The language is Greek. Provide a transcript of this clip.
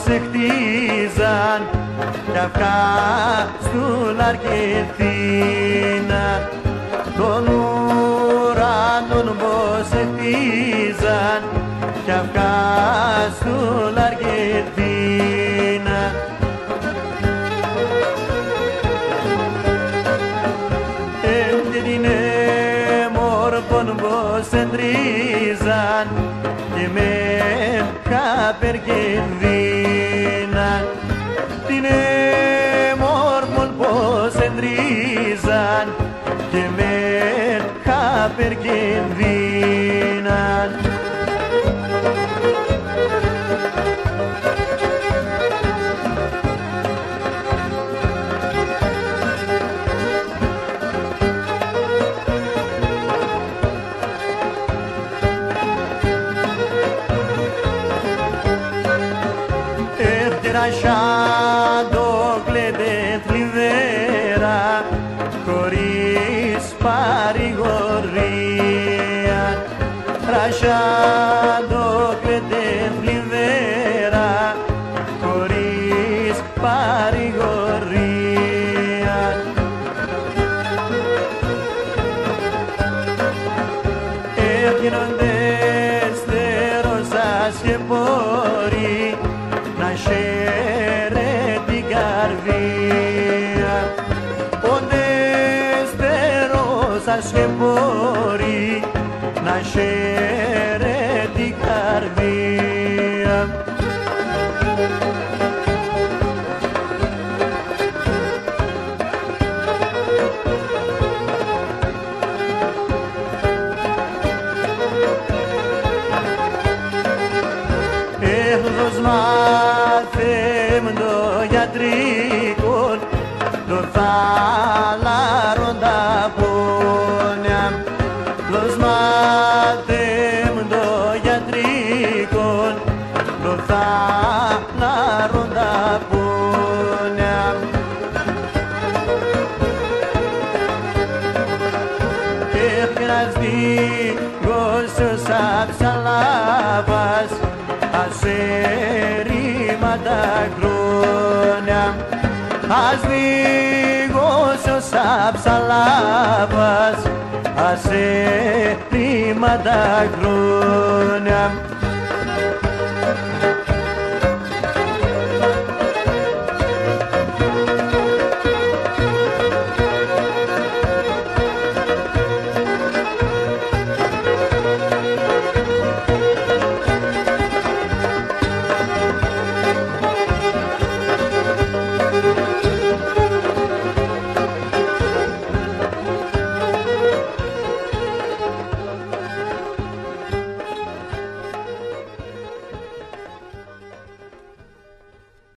σε χτίζαν κι αυκά στου Αρκετίνα, τον ουρανόν πως σε χτίζαν κι αυκά στου Αρκετίνα. Εντινε μόρφων πως εντρίζαν και με καπεργενδίναν, την μόρφων πως εντρίζαν και με καπεργενδίναν. Ρασάντο κλαίδε θλιβέρα χωρίς παρηγορία, ρασάντο κλαίδε θλιβέρα χωρίς παρηγορία. Έρχονται στερόζας και πόροι να σέρε την καρδία, πότε στερόσας και μπορεί να σέρε την καρδία. Μάθεμ το γιατρικό το θαλάροντα πόνια, los μάθεμ το γιατρικό το θαλάροντα πόνια. Ένας δίγος αψαλάβας ασέρημα χρόνια, ας λίγος ως αψαλάβας ασέρημα χρόνια.